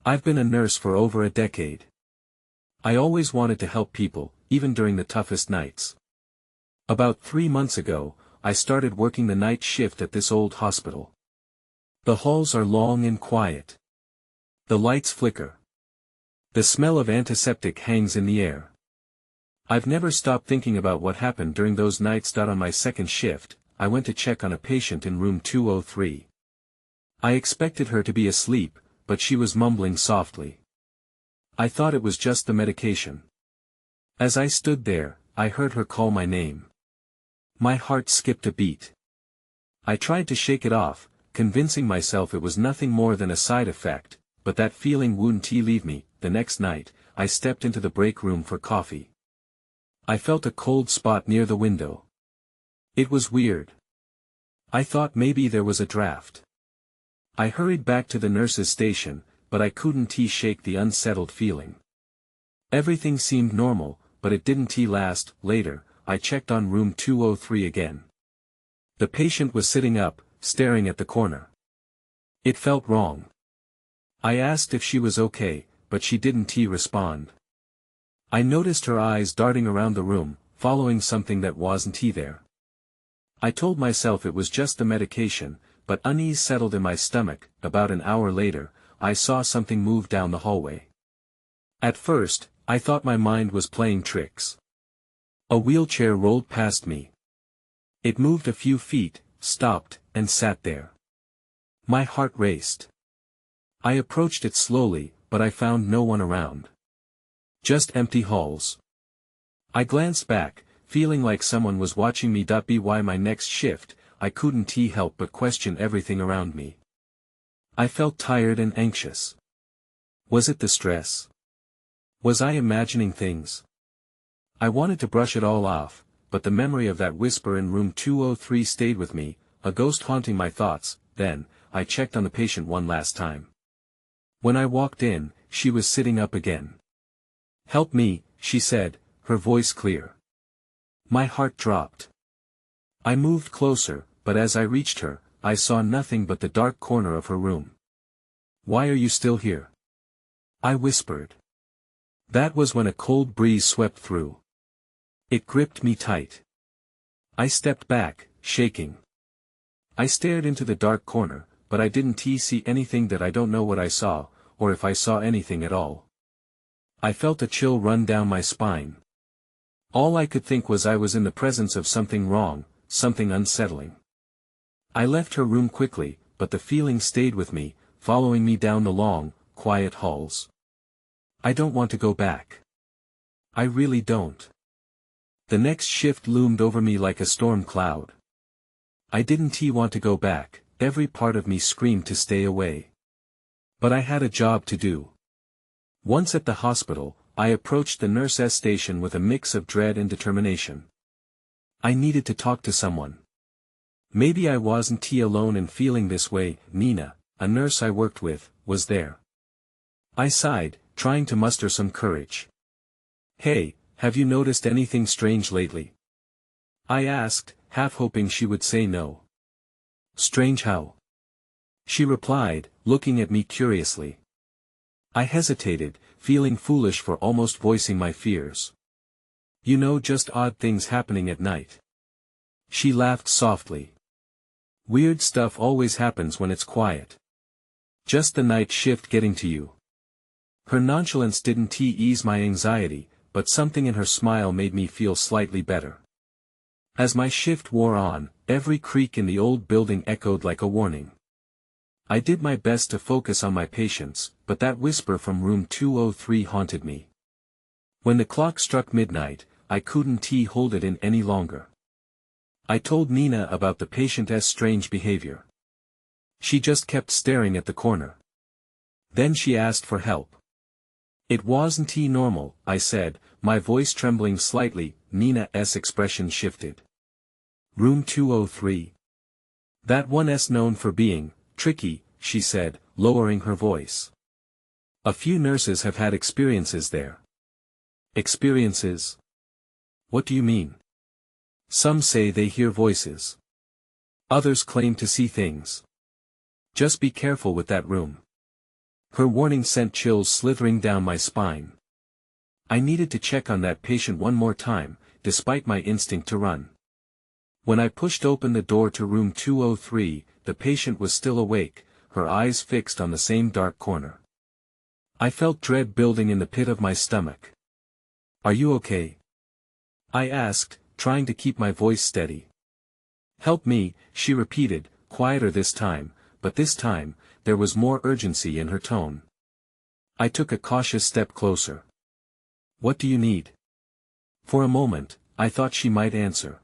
I've been a nurse for over a decade. I always wanted to help people, even during the toughest nights. About 3 months ago, I started working the night shift at this old hospital. The halls are long and quiet. The lights flicker. The smell of antiseptic hangs in the air. I've never stopped thinking about what happened during those nights. On my second shift, I went to check on a patient in room 203. I expected her to be asleep, but she was mumbling softly. I thought it was just the medication. As I stood there, I heard her call my name. My heart skipped a beat. I tried to shake it off, convincing myself it was nothing more than a side effect, but that feeling wouldn't leave me. The next night, I stepped into the break room for coffee. I felt a cold spot near the window. It was weird. I thought maybe there was a draft. I hurried back to the nurse's station, but I couldn't shake the unsettled feeling. Everything seemed normal, but it didn't last. Later, I checked on room 203 again. The patient was sitting up, staring at the corner. It felt wrong. I asked if she was okay, but she didn't respond. I noticed her eyes darting around the room, following something that wasn't there. I told myself it was just the medication, but unease settled in my stomach. About an hour later, I saw something move down the hallway. At first, I thought my mind was playing tricks. A wheelchair rolled past me. It moved a few feet, stopped, and sat there. My heart raced. I approached it slowly, but I found no one around. Just empty halls. I glanced back, feeling like someone was watching me. By my next shift, I couldn't help but question everything around me. I felt tired and anxious. Was it the stress? Was I imagining things? I wanted to brush it all off, but the memory of that whisper in room 203 stayed with me, a ghost haunting my thoughts. Then, I checked on the patient one last time. When I walked in, she was sitting up again. "Help me," she said, her voice clear. My heart dropped. I moved closer, but as I reached her, I saw nothing but the dark corner of her room. "Why are you still here?" I whispered. That was when a cold breeze swept through. It gripped me tight. I stepped back, shaking. I stared into the dark corner, but I didn't see anything. That I don't know what I saw, or if I saw anything at all. I felt a chill run down my spine. All I could think was I was in the presence of something wrong, something unsettling. I left her room quickly, but the feeling stayed with me, following me down the long, quiet halls. I don't want to go back. I really don't. The next shift loomed over me like a storm cloud. I didn't want to go back, every part of me screamed to stay away. But I had a job to do. Once at the hospital, I approached the nurse's station with a mix of dread and determination. I needed to talk to someone. Maybe I wasn't alone in feeling this way. Nina, a nurse I worked with, was there. I sighed, trying to muster some courage. "Hey, have you noticed anything strange lately?" I asked, half hoping she would say no. "Strange how?" she replied, looking at me curiously. I hesitated, feeling foolish for almost voicing my fears. Just odd things happening at night." She laughed softly. "Weird stuff always happens when it's quiet. Just the night shift getting to you." Her nonchalance didn't ease my anxiety, but something in her smile made me feel slightly better. As my shift wore on, every creak in the old building echoed like a warning. I did my best to focus on my patients, but that whisper from room 203 haunted me. When the clock struck midnight, I couldn't hold it in any longer. I told Nina about the patient's strange behavior. She just kept staring at the corner. Then she asked for help. "It wasn't normal," I said, my voice trembling slightly. Nina's expression shifted. "Room 203. That one's known for being tricky," she said, lowering her voice. "A few nurses have had experiences there." "Experiences? What do you mean?" "Some say they hear voices. Others claim to see things. Just be careful with that room." Her warning sent chills slithering down my spine. I needed to check on that patient one more time, despite my instinct to run. When I pushed open the door to room 203, the patient was still awake, her eyes fixed on the same dark corner. I felt dread building in the pit of my stomach. "Are you okay?" I asked, trying to keep my voice steady. "Help me," she repeated, quieter this time, but this time, there was more urgency in her tone. I took a cautious step closer. "What do you need?" For a moment, I thought she might answer.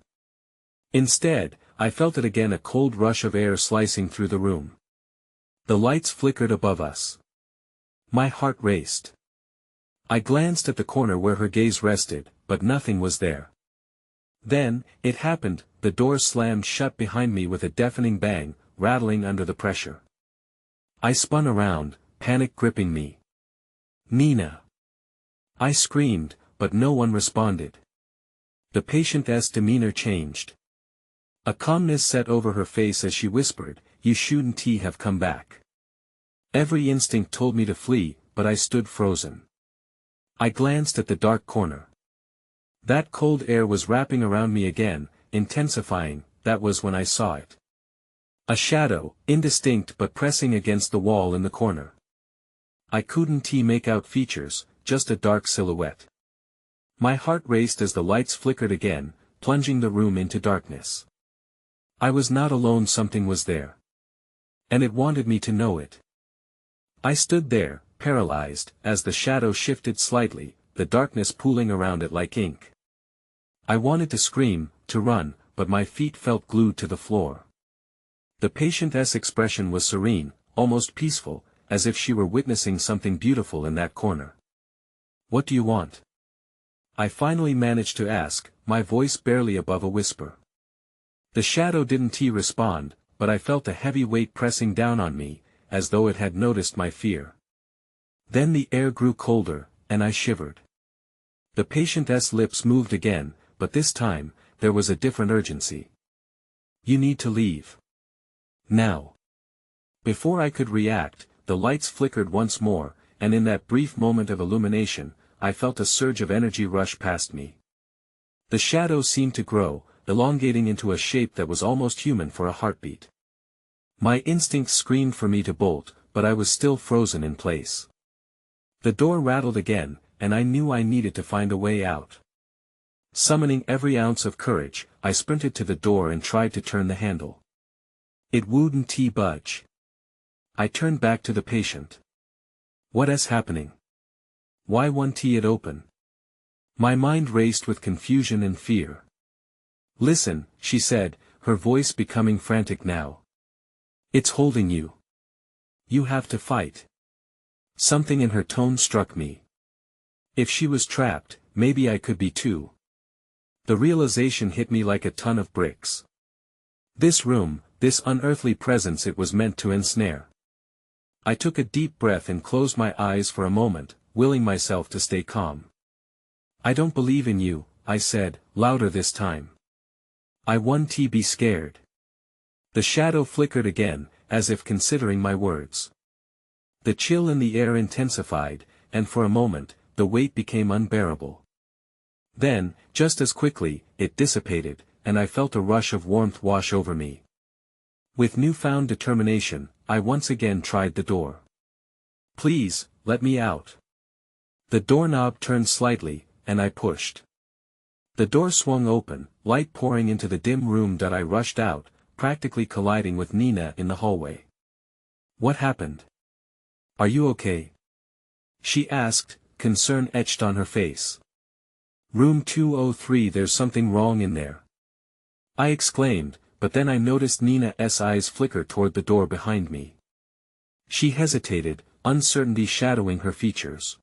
Instead, I felt it again, a cold rush of air slicing through the room. The lights flickered above us. My heart raced. I glanced at the corner where her gaze rested, but nothing was there. Then, it happened, the door slammed shut behind me with a deafening bang, rattling under the pressure. I spun around, panic gripping me. "Nina!" I screamed, but no one responded. The patient's demeanor changed. A calmness set over her face as she whispered, "You shouldn't have come back." Every instinct told me to flee, but I stood frozen. I glanced at the dark corner. That cold air was wrapping around me again, intensifying. That was when I saw it. A shadow, indistinct but pressing against the wall in the corner. I couldn't make out features, just a dark silhouette. My heart raced as the lights flickered again, plunging the room into darkness. I was not alone, something was there. And it wanted me to know it. I stood there, paralyzed, as the shadow shifted slightly, the darkness pooling around it like ink. I wanted to scream, to run, but my feet felt glued to the floor. The patient's expression was serene, almost peaceful, as if she were witnessing something beautiful in that corner. "What do you want?" I finally managed to ask, my voice barely above a whisper. The shadow didn't respond, but I felt a heavy weight pressing down on me, as though it had noticed my fear. Then the air grew colder, and I shivered. The patient's lips moved again, but this time, there was a different urgency. "You need to leave. Now." Before I could react, the lights flickered once more, and in that brief moment of illumination, I felt a surge of energy rush past me. The shadow seemed to grow, elongating into a shape that was almost human for a heartbeat. My instincts screamed for me to bolt, but I was still frozen in place. The door rattled again, and I knew I needed to find a way out. Summoning every ounce of courage, I sprinted to the door and tried to turn the handle. It wouldn't budge. I turned back to the patient. "What is happening? Why won't it open?" My mind raced with confusion and fear. "Listen," she said, her voice becoming frantic now. "It's holding you. You have to fight." Something in her tone struck me. If she was trapped, maybe I could be too. The realization hit me like a ton of bricks. This room, this unearthly presence, it was meant to ensnare. I took a deep breath and closed my eyes for a moment, willing myself to stay calm. "I don't believe in you," I said, louder this time. "I won't be scared." The shadow flickered again, as if considering my words. The chill in the air intensified, and for a moment, the weight became unbearable. Then, just as quickly, it dissipated, and I felt a rush of warmth wash over me. With newfound determination, I once again tried the door. "Please, let me out." The doorknob turned slightly, and I pushed. The door swung open, light pouring into the dim room that I rushed out, practically colliding with Nina in the hallway. "What happened? Are you okay?" she asked, concern etched on her face. "Room 203, there's something wrong in there," I exclaimed, but then I noticed Nina's eyes flicker toward the door behind me. She hesitated, uncertainty shadowing her features.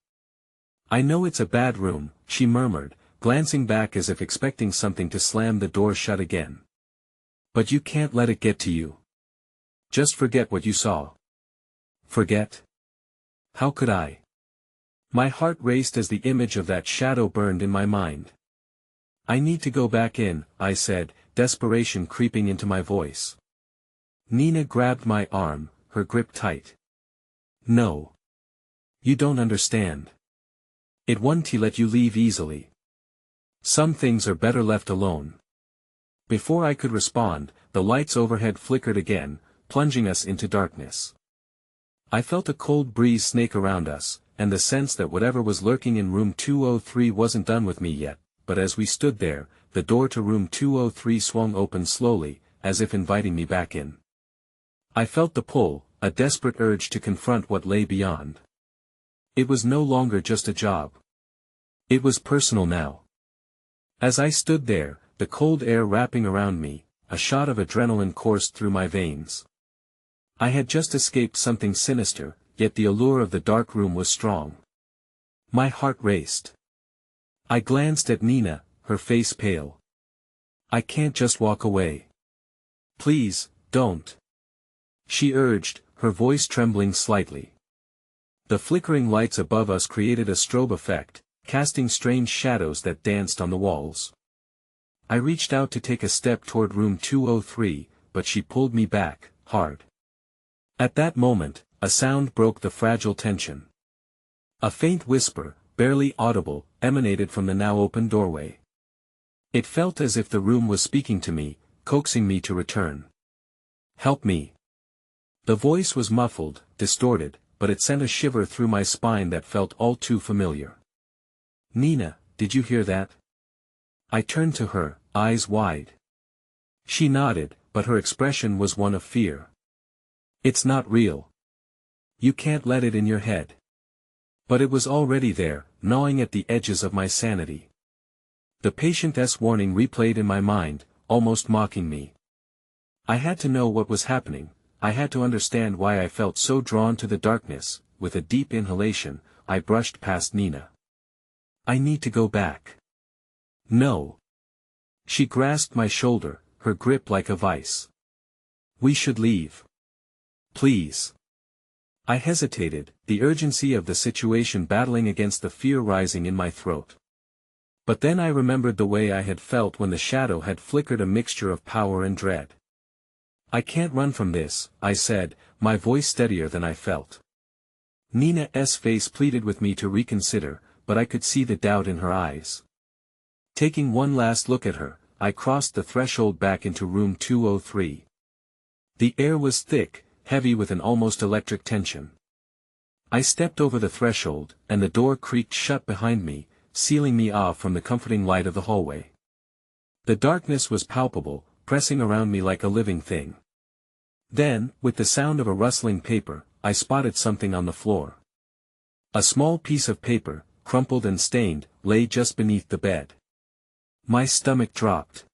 "I know it's a bad room," she murmured, glancing back as if expecting something to slam the door shut again. "But you can't let it get to you. Just forget what you saw." "Forget? How could I?" My heart raced as the image of that shadow burned in my mind. "I need to go back in," I said, desperation creeping into my voice. Nina grabbed my arm, her grip tight. "No. You don't understand. It won't let you leave easily. Some things are better left alone. Before I could respond, the lights overhead flickered again, plunging us into darkness. I felt a cold breeze snake around us, and the sense that whatever was lurking in room 203 wasn't done with me yet, but as we stood there, the door to room 203 swung open slowly, as if inviting me back in. I felt the pull, a desperate urge to confront what lay beyond. It was no longer just a job. It was personal now. As I stood there, the cold air wrapping around me, a shot of adrenaline coursed through my veins. I had just escaped something sinister, yet the allure of the dark room was strong. My heart raced. I glanced at Nina, her face pale. I can't just walk away. Please, don't. She urged, her voice trembling slightly. The flickering lights above us created a strobe effect, casting strange shadows that danced on the walls. I reached out to take a step toward room 203, but she pulled me back, hard. At that moment, a sound broke the fragile tension. A faint whisper, barely audible, emanated from the now open doorway. It felt as if the room was speaking to me, coaxing me to return. Help me. The voice was muffled, distorted, but it sent a shiver through my spine that felt all too familiar. Nina, did you hear that? I turned to her, eyes wide. She nodded, but her expression was one of fear. It's not real. You can't let it in your head. But it was already there, gnawing at the edges of my sanity. The patient's warning replayed in my mind, almost mocking me. I had to know what was happening. I had to understand why I felt so drawn to the darkness. With a deep inhalation, I brushed past Nina. I need to go back. No. She grasped my shoulder, her grip like a vice. We should leave. Please. I hesitated, the urgency of the situation battling against the fear rising in my throat. But then I remembered the way I had felt when the shadow had flickered, a mixture of power and dread. I can't run from this, I said, my voice steadier than I felt. Nina's face pleaded with me to reconsider, but I could see the doubt in her eyes. Taking one last look at her, I crossed the threshold back into room 203. The air was thick, heavy with an almost electric tension. I stepped over the threshold, and the door creaked shut behind me, sealing me off from the comforting light of the hallway. The darkness was palpable, pressing around me like a living thing. Then, with the sound of a rustling paper, I spotted something on the floor. A small piece of paper, crumpled and stained, lay just beneath the bed. My stomach dropped.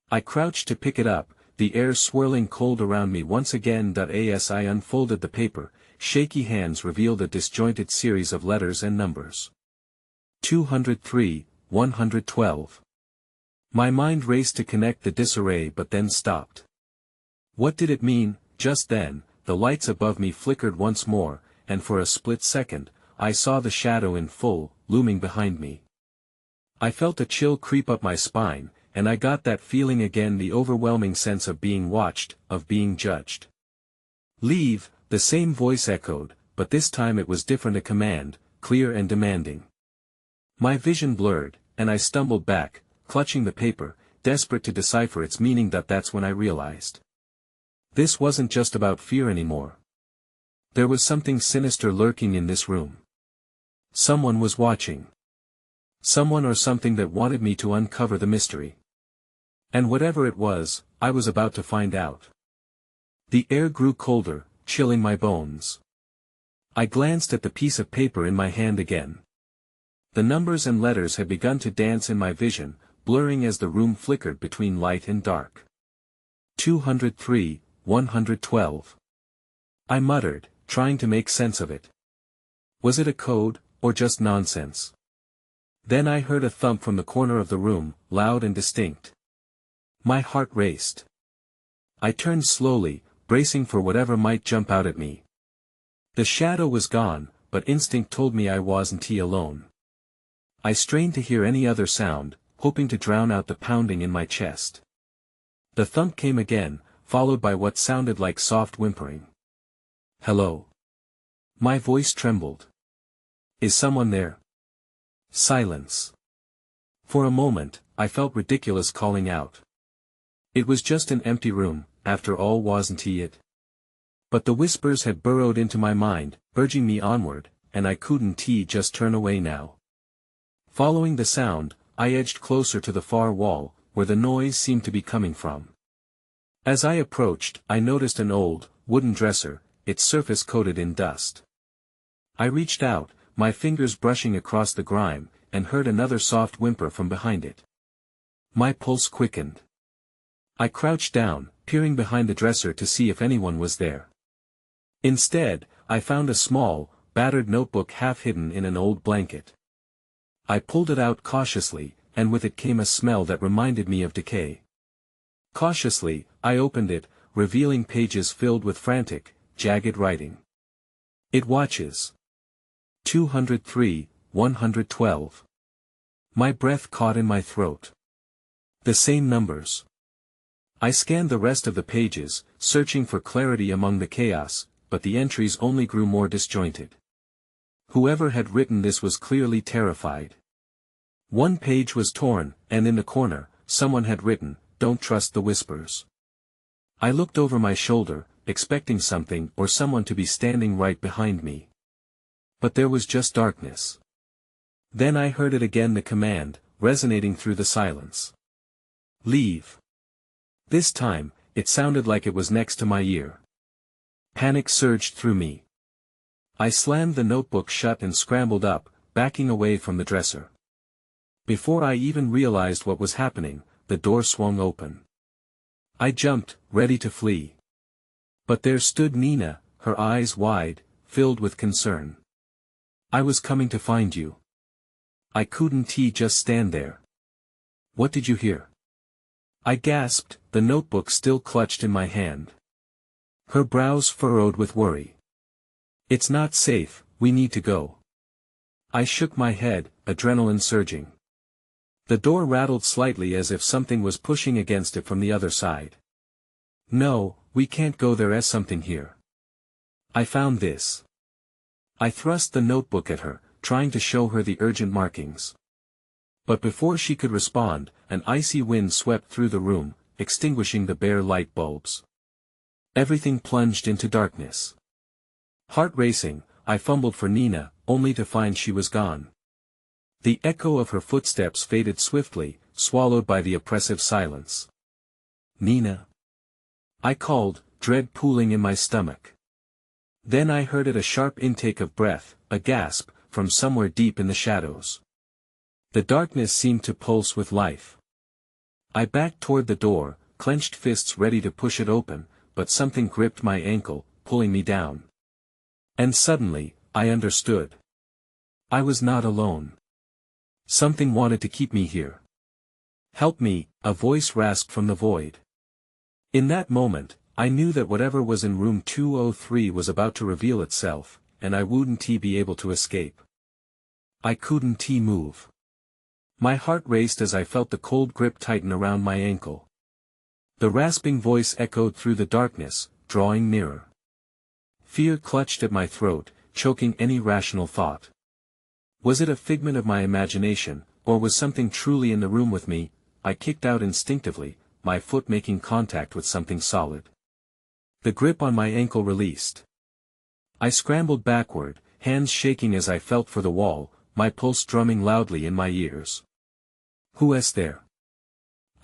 I crouched to pick it up, the air swirling cold around me once again. As I unfolded the paper, shaky hands revealed a disjointed series of letters and numbers. 203, 112. My mind raced to connect the disarray but then stopped. What did it mean? Just then, the lights above me flickered once more, and for a split second, I saw the shadow in full, looming behind me. I felt a chill creep up my spine, and I got that feeling again, the overwhelming sense of being watched, of being judged. Leave, the same voice echoed, but this time it was different, a command, clear and demanding. My vision blurred, and I stumbled back, clutching the paper, desperate to decipher its meaning. That's when I realized. This wasn't just about fear anymore. There was something sinister lurking in this room. Someone was watching. Someone or something that wanted me to uncover the mystery. And whatever it was, I was about to find out. The air grew colder, chilling my bones. I glanced at the piece of paper in my hand again. The numbers and letters had begun to dance in my vision, blurring as the room flickered between light and dark. 203, 112. I muttered, trying to make sense of it. Was it a code, or just nonsense? Then I heard a thump from the corner of the room, loud and distinct. My heart raced. I turned slowly, bracing for whatever might jump out at me. The shadow was gone, but instinct told me I wasn't alone. I strained to hear any other sound, hoping to drown out the pounding in my chest. The thump came again, followed by what sounded like soft whimpering. Hello. My voice trembled. Is someone there? Silence. For a moment, I felt ridiculous calling out. It was just an empty room, after all, wasn't it? But the whispers had burrowed into my mind, urging me onward, and I couldn't just turn away now. Following the sound, I edged closer to the far wall, where the noise seemed to be coming from. As I approached, I noticed an old, wooden dresser, its surface coated in dust. I reached out, my fingers brushing across the grime, and heard another soft whimper from behind it. My pulse quickened. I crouched down, peering behind the dresser to see if anyone was there. Instead, I found a small, battered notebook half hidden in an old blanket. I pulled it out cautiously, and with it came a smell that reminded me of decay. Cautiously, I opened it, revealing pages filled with frantic, jagged writing. It watches. 203, 112. My breath caught in my throat. The same numbers. I scanned the rest of the pages, searching for clarity among the chaos, but the entries only grew more disjointed. Whoever had written this was clearly terrified. One page was torn, and in the corner, someone had written, "Don't trust the whispers." I looked over my shoulder, expecting something or someone to be standing right behind me. But there was just darkness. Then I heard it again, the command, resonating through the silence. Leave. This time, it sounded like it was next to my ear. Panic surged through me. I slammed the notebook shut and scrambled up, backing away from the dresser. Before I even realized what was happening, the door swung open. I jumped, ready to flee. But there stood Nina, her eyes wide, filled with concern. "I was coming to find you." I couldn't just stand there. "What did you hear?" I gasped, the notebook still clutched in my hand. Her brows furrowed with worry. "It's not safe, we need to go." I shook my head, adrenaline surging. The door rattled slightly as if something was pushing against it from the other side. "No, we can't go, there's something here. I found this." I thrust the notebook at her, trying to show her the urgent markings. But before she could respond, an icy wind swept through the room, extinguishing the bare light bulbs. Everything plunged into darkness. Heart racing, I fumbled for Nina, only to find she was gone. The echo of her footsteps faded swiftly, swallowed by the oppressive silence. "Nina?" I called, dread pooling in my stomach. Then I heard it, a sharp intake of breath, a gasp, from somewhere deep in the shadows. The darkness seemed to pulse with life. I backed toward the door, clenched fists ready to push it open, but something gripped my ankle, pulling me down. And suddenly, I understood. I was not alone. Something wanted to keep me here. "Help me," a voice rasped from the void. In that moment, I knew that whatever was in room 203 was about to reveal itself, and I wouldn't be able to escape. I couldn't move. My heart raced as I felt the cold grip tighten around my ankle. The rasping voice echoed through the darkness, drawing nearer. Fear clutched at my throat, choking any rational thought. Was it a figment of my imagination, or was something truly in the room with me? I kicked out instinctively, my foot making contact with something solid. The grip on my ankle released. I scrambled backward, hands shaking as I felt for the wall, my pulse drumming loudly in my ears. "Who's there?"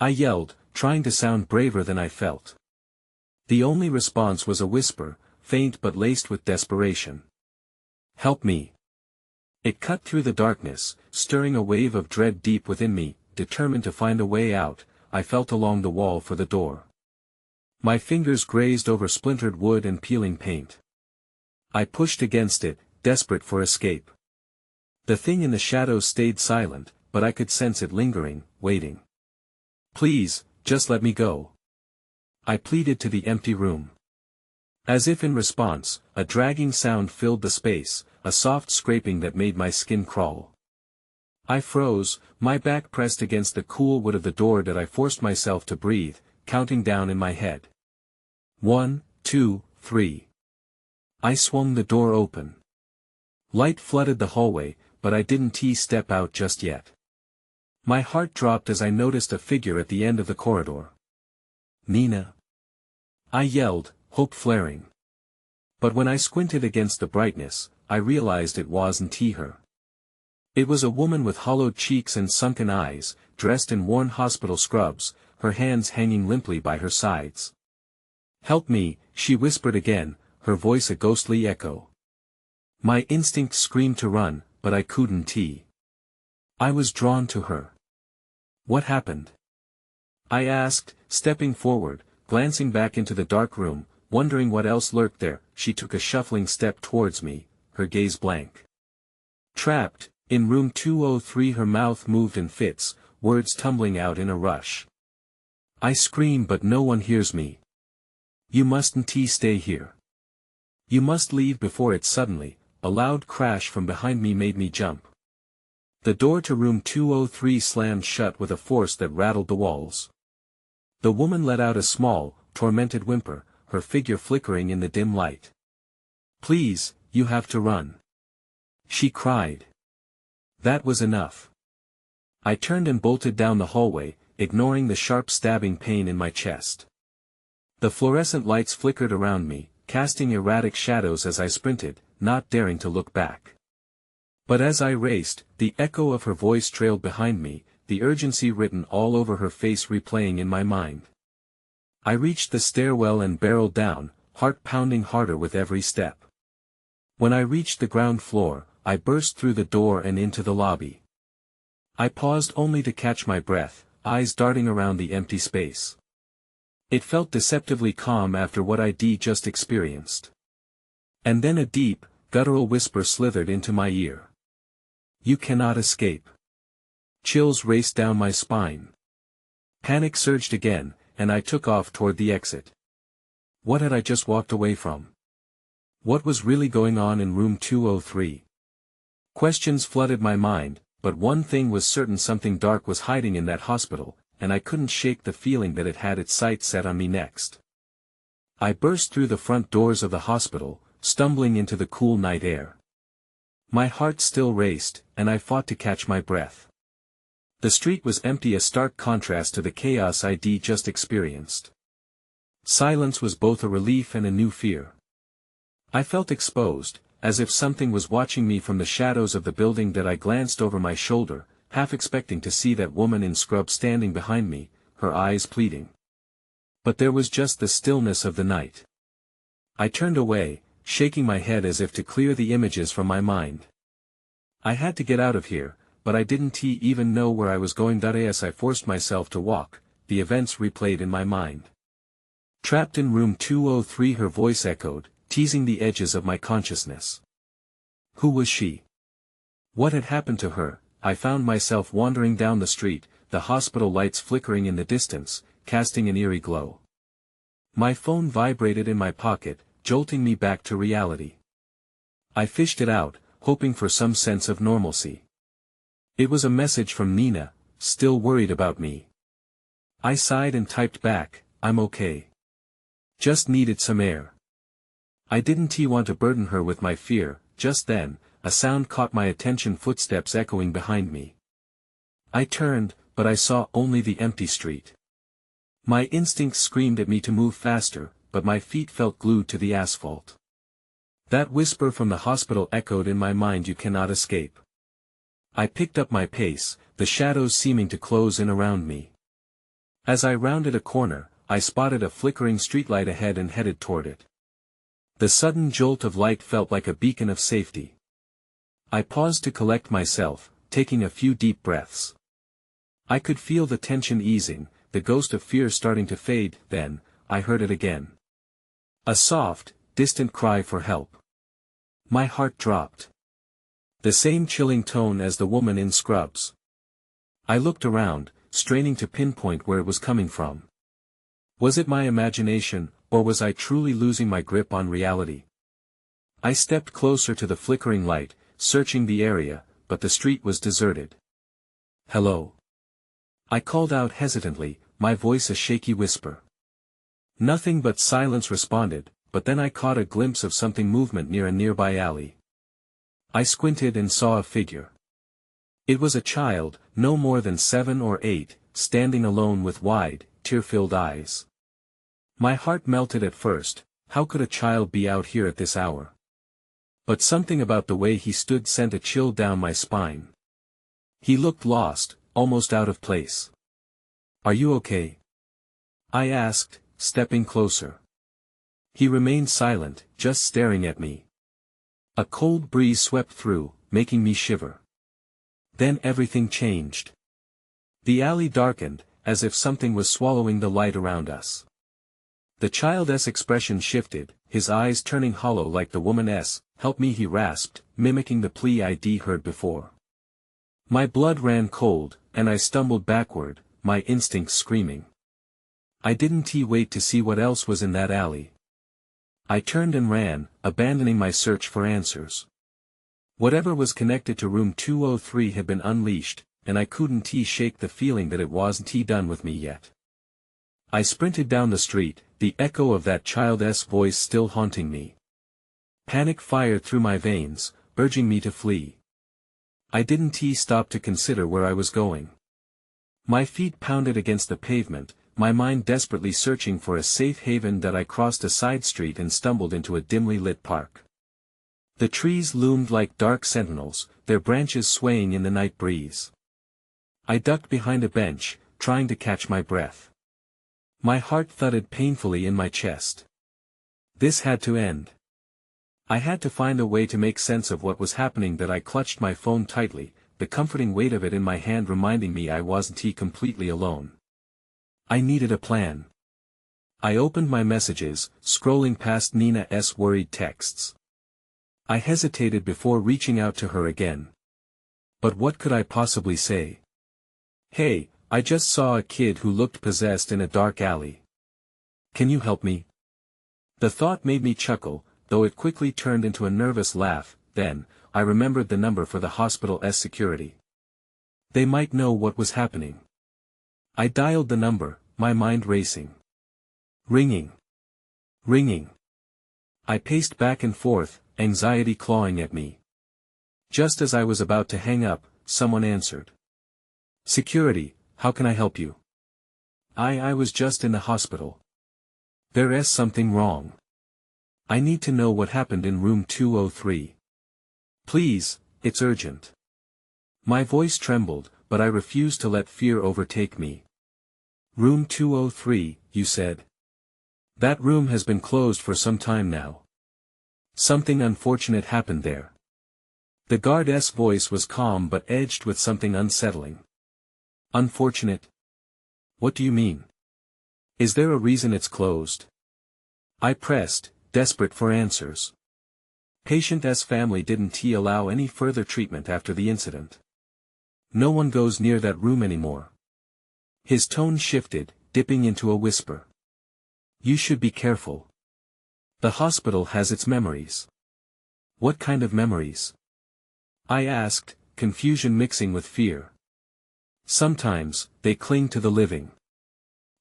I yelled, trying to sound braver than I felt. The only response was a whisper, faint but laced with desperation. "Help me." It cut through the darkness, stirring a wave of dread deep within me. Determined to find a way out, I felt along the wall for the door. My fingers grazed over splintered wood and peeling paint. I pushed against it, desperate for escape. The thing in the shadows stayed silent, but I could sense it lingering, waiting. "Please, just let me go." I pleaded to the empty room. As if in response, a dragging sound filled the space, a soft scraping that made my skin crawl. I froze, my back pressed against the cool wood of the door that I forced myself to breathe, counting down in my head. 1, 2, 3. I swung the door open. Light flooded the hallway, but I didn't step out just yet. My heart dropped as I noticed a figure at the end of the corridor. Nina! I yelled, hope flaring. But when I squinted against the brightness, I realized it wasn't her. It was a woman with hollowed cheeks and sunken eyes, dressed in worn hospital scrubs, her hands hanging limply by her sides. "Help me," she whispered again, her voice a ghostly echo. My instinct screamed to run, but I couldn't. I was drawn to her. "What happened?" I asked, stepping forward, glancing back into the dark room, wondering what else lurked there. She took a shuffling step towards me, her gaze blank. "Trapped, in room 203." Her mouth moved in fits, words tumbling out in a rush. I scream but no one hears me. "You mustn't stay here. You must leave before it." Suddenly, a loud crash from behind me made me jump. The door to room 203 slammed shut with a force that rattled the walls. The woman let out a small, tormented whimper, her figure flickering in the dim light. "Please, you have to run," she cried. That was enough. I turned and bolted down the hallway, ignoring the sharp stabbing pain in my chest. The fluorescent lights flickered around me, casting erratic shadows as I sprinted, not daring to look back. But as I raced, the echo of her voice trailed behind me, the urgency written all over her face replaying in my mind. I reached the stairwell and barreled down, heart pounding harder with every step. When I reached the ground floor, I burst through the door and into the lobby. I paused only to catch my breath, eyes darting around the empty space. It felt deceptively calm after what I'd just experienced. And then a deep, guttural whisper slithered into my ear. "You cannot escape." Chills raced down my spine. Panic surged again, and I took off toward the exit. What had I just walked away from? What was really going on in room 203? Questions flooded my mind, but one thing was certain: something dark was hiding in that hospital, and I couldn't shake the feeling that it had its sights set on me next. I burst through the front doors of the hospital, stumbling into the cool night air. My heart still raced, and I fought to catch my breath. The street was empty, a stark contrast to the chaos I'd just experienced. Silence was both a relief and a new fear. I felt exposed, as if something was watching me from the shadows of the building. That I glanced over my shoulder, half expecting to see that woman in scrubs standing behind me, her eyes pleading. But there was just the stillness of the night. I turned away, shaking my head as if to clear the images from my mind. I had to get out of here, but I didn't even know where I was going. As I forced myself to walk, the events replayed in my mind. "Trapped in room 203," her voice echoed, teasing the edges of my consciousness. Who was she? What had happened to her? I found myself wandering down the street, the hospital lights flickering in the distance, casting an eerie glow. My phone vibrated in my pocket, jolting me back to reality. I fished it out, hoping for some sense of normalcy. It was a message from Nina, still worried about me. I sighed and typed back, "I'm okay. Just needed some air." I didn't want to burden her with my fear. Just then, a sound caught my attention, footsteps echoing behind me. I turned, but I saw only the empty street. My instincts screamed at me to move faster, but my feet felt glued to the asphalt. That whisper from the hospital echoed in my mind: "You cannot escape." I picked up my pace, the shadows seeming to close in around me. As I rounded a corner, I spotted a flickering streetlight ahead and headed toward it. The sudden jolt of light felt like a beacon of safety. I paused to collect myself, taking a few deep breaths. I could feel the tension easing, the ghost of fear starting to fade. Then, I heard it again. A soft, distant cry for help. My heart dropped. The same chilling tone as the woman in scrubs. I looked around, straining to pinpoint where it was coming from. Was it my imagination, or was I truly losing my grip on reality? I stepped closer to the flickering light, searching the area, but the street was deserted. "Hello?" I called out hesitantly, my voice a shaky whisper. Nothing but silence responded, but then I caught a glimpse of something movement near a nearby alley. I squinted and saw a figure. It was a child, no more than 7 or 8, standing alone with wide, tear-filled eyes. My heart melted at first. How could a child be out here at this hour? But something about the way he stood sent a chill down my spine. He looked lost, almost out of place. "Are you okay?" I asked, stepping closer. He remained silent, just staring at me. A cold breeze swept through, making me shiver. Then everything changed. The alley darkened, as if something was swallowing the light around us. The child's expression shifted, his eyes turning hollow like the woman's. "Help me," he rasped, mimicking the plea I'd heard before. My blood ran cold, and I stumbled backward, my instincts screaming. I didn't wait to see what else was in that alley. I turned and ran, abandoning my search for answers. Whatever was connected to room 203 had been unleashed, and I couldn't shake the feeling that it wasn't done with me yet. I sprinted down the street, the echo of that child's voice still haunting me. Panic fired through my veins, urging me to flee. I didn't stop to consider where I was going. My feet pounded against the pavement, my mind desperately searching for a safe haven. That I crossed a side street and stumbled into a dimly lit park. The trees loomed like dark sentinels, their branches swaying in the night breeze. I ducked behind a bench, trying to catch my breath. My heart thudded painfully in my chest. This had to end. I had to find a way to make sense of what was happening. That I clutched my phone tightly, the comforting weight of it in my hand reminding me I wasn't completely alone. I needed a plan. I opened my messages, scrolling past Nina's worried texts. I hesitated before reaching out to her again. But what could I possibly say? "Hey, I just saw a kid who looked possessed in a dark alley. Can you help me?" The thought made me chuckle, though it quickly turned into a nervous laugh. Then, I remembered the number for the hospital's security. They might know what was happening. I dialed the number, my mind racing. Ringing. Ringing. I paced back and forth, anxiety clawing at me. Just as I was about to hang up, someone answered. "Security, how can I help you?" I was just in the hospital. There's something wrong. I need to know what happened in room 203. Please, it's urgent. My voice trembled, but I refused to let fear overtake me. "Room 203, you said? That room has been closed for some time now. Something unfortunate happened there." The guard's voice was calm but edged with something unsettling. "Unfortunate? What do you mean? Is there a reason it's closed?" I pressed, desperate for answers. Patient's family didn't allow any further treatment after the incident. No one goes near that room anymore. His tone shifted, dipping into a whisper. "You should be careful. The hospital has its memories." "What kind of memories?" I asked, confusion mixing with fear. "Sometimes, they cling to the living."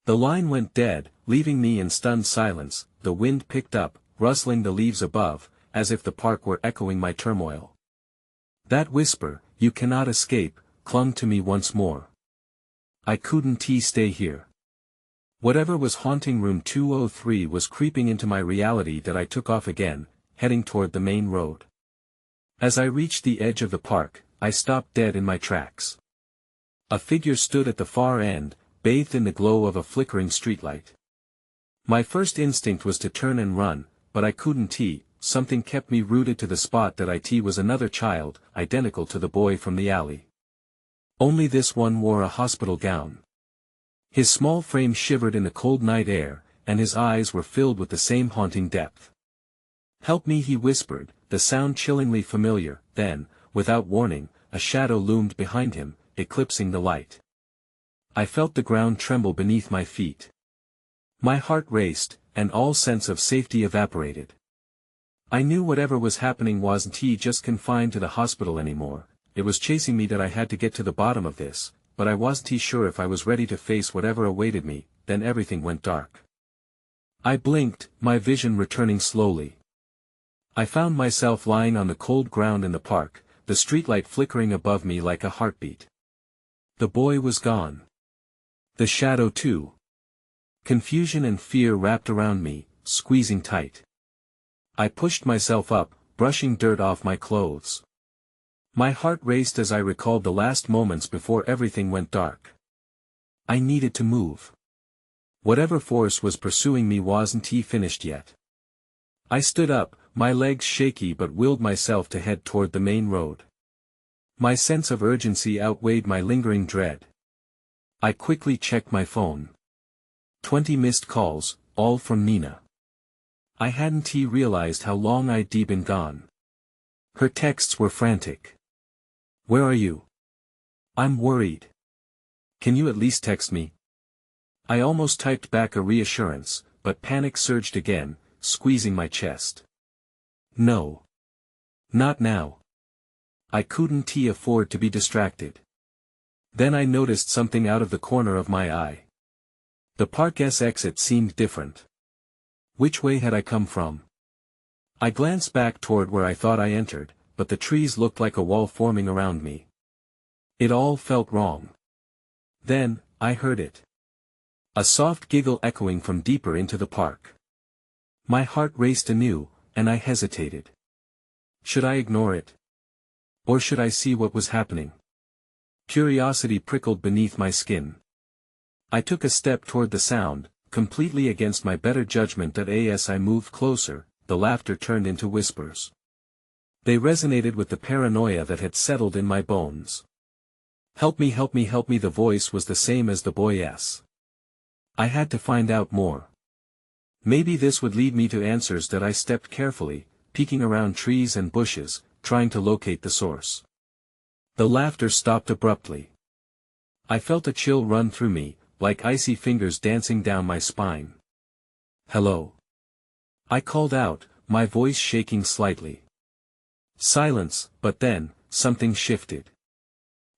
The line went dead, leaving me in stunned silence. The wind picked up, rustling the leaves above, as if the park were echoing my turmoil. That whisper, "You cannot escape," clung to me once more. I couldn't stay here. Whatever was haunting room 203 was creeping into my reality. That I took off again, heading toward the main road. As I reached the edge of the park, I stopped dead in my tracks. A figure stood at the far end, bathed in the glow of a flickering streetlight. My first instinct was to turn and run, but I couldn't. Something kept me rooted to the spot. That it was another child, identical to the boy from the alley. Only this one wore a hospital gown. His small frame shivered in the cold night air, and his eyes were filled with the same haunting depth. "Help me," he whispered, the sound chillingly familiar. Then, without warning, a shadow loomed behind him, eclipsing the light. I felt the ground tremble beneath my feet. My heart raced, and all sense of safety evaporated. I knew whatever was happening wasn't just confined to the hospital anymore. It was chasing me. That I had to get to the bottom of this, but I wasn't sure if I was ready to face whatever awaited me. Then everything went dark. I blinked, my vision returning slowly. I found myself lying on the cold ground in the park, the streetlight flickering above me like a heartbeat. The boy was gone. The shadow too. Confusion and fear wrapped around me, squeezing tight. I pushed myself up, brushing dirt off my clothes. My heart raced as I recalled the last moments before everything went dark. I needed to move. Whatever force was pursuing me wasn't finished yet. I stood up, my legs shaky, but willed myself to head toward the main road. My sense of urgency outweighed my lingering dread. I quickly checked my phone. 20 missed calls, all from Nina. I hadn't realized how long I'd been gone. Her texts were frantic. "Where are you? I'm worried. Can you at least text me?" I almost typed back a reassurance, but panic surged again, squeezing my chest. No. Not now. I couldn't afford to be distracted. Then I noticed something out of the corner of my eye. The park's exit seemed different. Which way had I come from? I glanced back toward where I thought I entered, but the trees looked like a wall forming around me. It all felt wrong. Then, I heard it. A soft giggle echoing from deeper into the park. My heart raced anew, and I hesitated. Should I ignore it? Or should I see what was happening? Curiosity prickled beneath my skin. I took a step toward the sound, completely against my better judgment that as I moved closer, the laughter turned into whispers. They resonated with the paranoia that had settled in my bones. "Help me, help me, help me," the voice was the same as the boy's. I had to find out more. Maybe this would lead me to answers. That I stepped carefully, peeking around trees and bushes, trying to locate the source. The laughter stopped abruptly. I felt a chill run through me, like icy fingers dancing down my spine. "Hello?" I called out, my voice shaking slightly. Silence, but then, something shifted.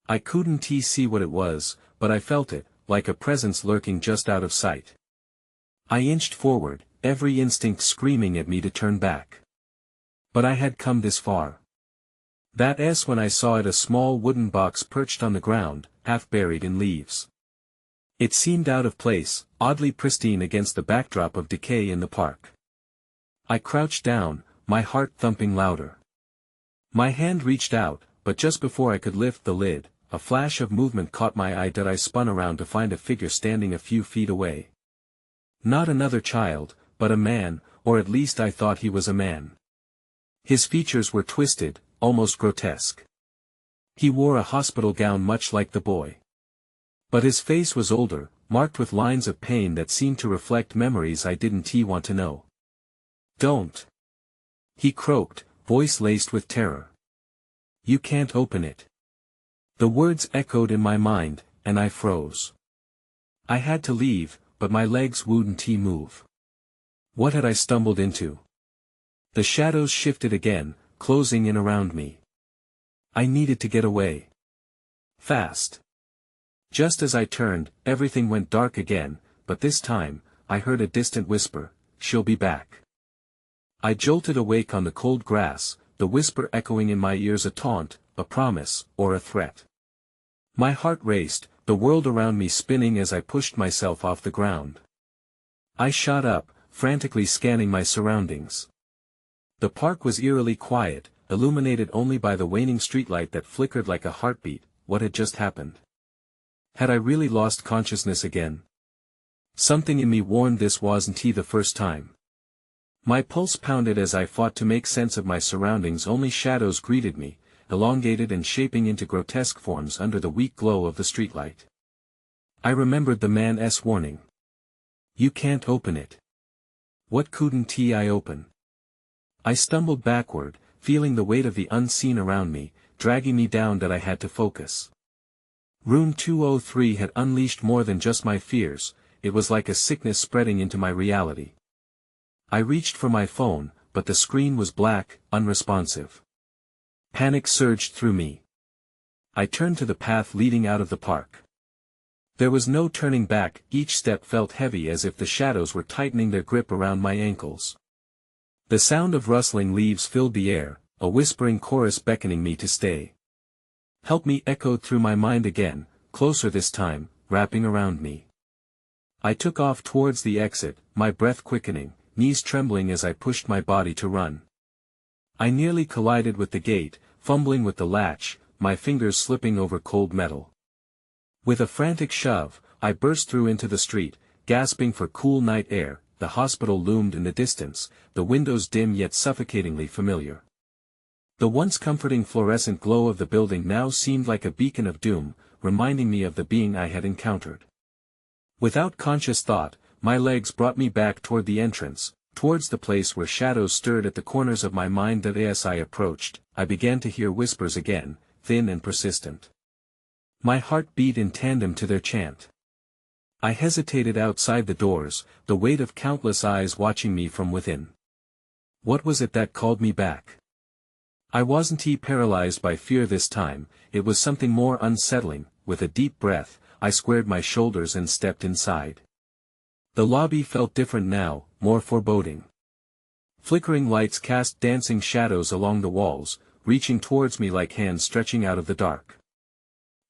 I couldn't see what it was, but I felt it, like a presence lurking just out of sight. I inched forward, every instinct screaming at me to turn back. But I had come this far. That's when I saw it, a small wooden box perched on the ground, half buried in leaves. It seemed out of place, oddly pristine against the backdrop of decay in the park. I crouched down, my heart thumping louder. My hand reached out, but just before I could lift the lid, a flash of movement caught my eye. I spun around to find a figure standing a few feet away. Not another child, but a man, or at least I thought he was a man. His features were twisted, almost grotesque. He wore a hospital gown much like the boy. But his face was older, marked with lines of pain that seemed to reflect memories I didn't want to know. "Don't!" he croaked, voice laced with terror. "You can't open it." The words echoed in my mind, and I froze. I had to leave, but my legs wouldn't move. What had I stumbled into? The shadows shifted again, closing in around me. I needed to get away. Fast. Just as I turned, everything went dark again, but this time, I heard a distant whisper, "She'll be back." I jolted awake on the cold grass, the whisper echoing in my ears, a taunt, a promise, or a threat. My heart raced, the world around me spinning as I pushed myself off the ground. I shot up, frantically scanning my surroundings. The park was eerily quiet, illuminated only by the waning streetlight that flickered like a heartbeat. What had just happened? Had I really lost consciousness again? Something in me warned this wasn't the first time. My pulse pounded as I fought to make sense of my surroundings. Only shadows greeted me, elongated and shaping into grotesque forms under the weak glow of the streetlight. I remembered the man's warning. "You can't open it." What couldn't I open? I stumbled backward, feeling the weight of the unseen around me, dragging me down. That I had to focus. Room 203 had unleashed more than just my fears, it was like a sickness spreading into my reality. I reached for my phone, but the screen was black, unresponsive. Panic surged through me. I turned to the path leading out of the park. There was no turning back, each step felt heavy as if the shadows were tightening their grip around my ankles. The sound of rustling leaves filled the air, a whispering chorus beckoning me to stay. "Help me" echoed through my mind again, closer this time, wrapping around me. I took off towards the exit, my breath quickening, knees trembling as I pushed my body to run. I nearly collided with the gate, fumbling with the latch, my fingers slipping over cold metal. With a frantic shove, I burst through into the street, gasping for cool night air. The hospital loomed in the distance, the windows dim yet suffocatingly familiar. The once comforting fluorescent glow of the building now seemed like a beacon of doom, reminding me of the being I had encountered. Without conscious thought, my legs brought me back toward the entrance, towards the place where shadows stirred at the corners of my mind. That as I approached, I began to hear whispers again, thin and persistent. My heart beat in tandem to their chant. I hesitated outside the doors, the weight of countless eyes watching me from within. What was it that called me back? I wasn't paralyzed by fear this time, it was something more unsettling. With a deep breath, I squared my shoulders and stepped inside. The lobby felt different now, more foreboding. Flickering lights cast dancing shadows along the walls, reaching towards me like hands stretching out of the dark.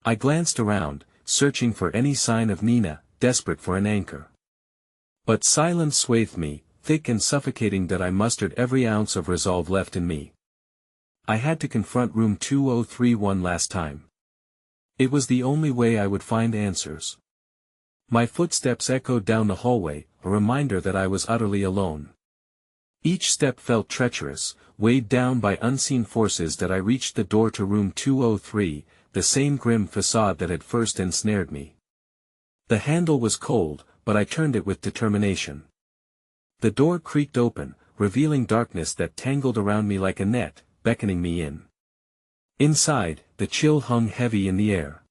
I glanced around, searching for any sign of Nina, desperate for an anchor. But silence swathed me, thick and suffocating. That I mustered every ounce of resolve left in me. I had to confront room 2031 one last time. It was the only way I would find answers. My footsteps echoed down the hallway, a reminder that I was utterly alone. Each step felt treacherous, weighed down by unseen forces. That I reached the door to room 203, the same grim facade that had first ensnared me. The handle was cold, but I turned it with determination. The door creaked open, revealing darkness that tangled around me like a net, beckoning me in. Inside, the chill hung heavy in the air.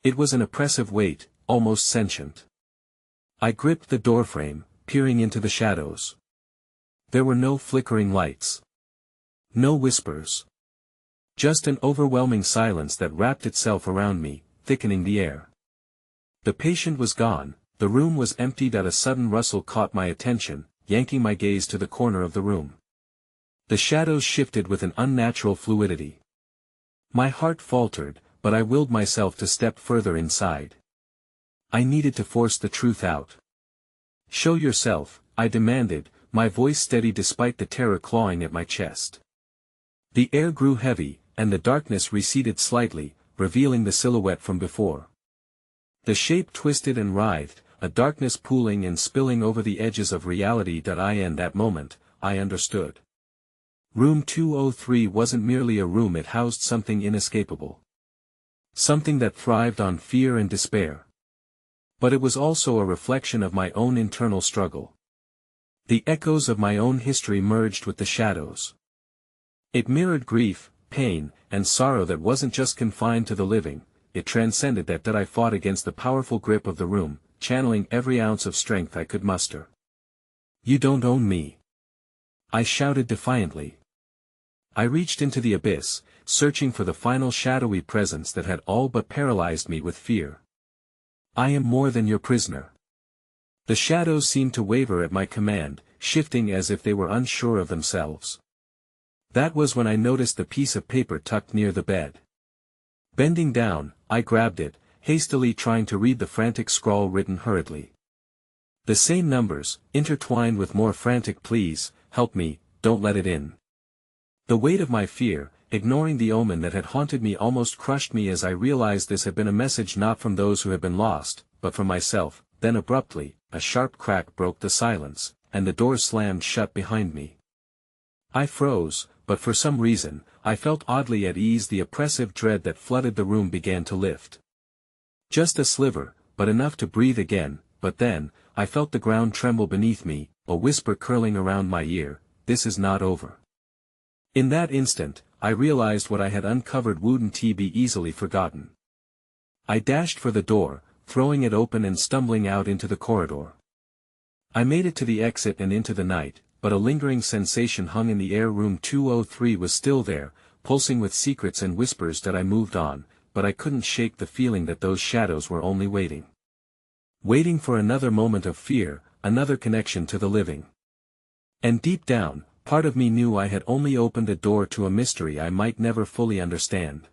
It was an oppressive weight, almost sentient. I gripped the doorframe, peering into the shadows. There were no flickering lights. No whispers. Just an overwhelming silence that wrapped itself around me, thickening the air. The patient was gone, the room was emptied. A sudden rustle caught my attention, yanking my gaze to the corner of the room. The shadows shifted with an unnatural fluidity. My heart faltered, but I willed myself to step further inside. I needed to force the truth out. "Show yourself," I demanded, my voice steady despite the terror clawing at my chest. The air grew heavy, and the darkness receded slightly, revealing the silhouette from before. The shape twisted and writhed, a darkness pooling and spilling over the edges of reality. In that moment, I understood. Room 203 wasn't merely a room, it housed something inescapable. Something that thrived on fear and despair. But it was also a reflection of my own internal struggle. The echoes of my own history merged with the shadows. It mirrored grief, pain, and sorrow that wasn't just confined to the living. It transcended that. I fought against the powerful grip of the room, channeling every ounce of strength I could muster. "You don't own me," I shouted defiantly. I reached into the abyss, searching for the final shadowy presence that had all but paralyzed me with fear. "I am more than your prisoner." The shadows seemed to waver at my command, shifting as if they were unsure of themselves. That was when I noticed the piece of paper tucked near the bed. Bending down, I grabbed it, hastily trying to read the frantic scrawl written hurriedly. The same numbers, intertwined with more frantic pleas: "Help me, don't let it in." The weight of my fear, ignoring the omen that had haunted me, almost crushed me as I realized this had been a message not from those who had been lost, but from myself. Then abruptly, a sharp crack broke the silence, and the door slammed shut behind me. I froze, but for some reason, I felt oddly at ease. The oppressive dread that flooded the room began to lift. Just a sliver, but enough to breathe again. But then, I felt the ground tremble beneath me, a whisper curling around my ear: "This is not over." In that instant, I realized what I had uncovered wouldn't be easily forgotten. I dashed for the door, throwing it open and stumbling out into the corridor. I made it to the exit and into the night, but a lingering sensation hung in the air. Room 203 was still there, pulsing with secrets and whispers. I moved on, but I couldn't shake the feeling that those shadows were only waiting. Waiting for another moment of fear, another connection to the living. And deep down, part of me knew I had only opened a door to a mystery I might never fully understand.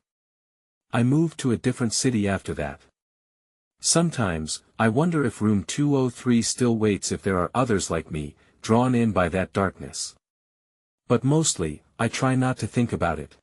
I moved to a different city after that. Sometimes, I wonder if room 203 still waits if there are others like me, drawn in by that darkness. But mostly, I try not to think about it.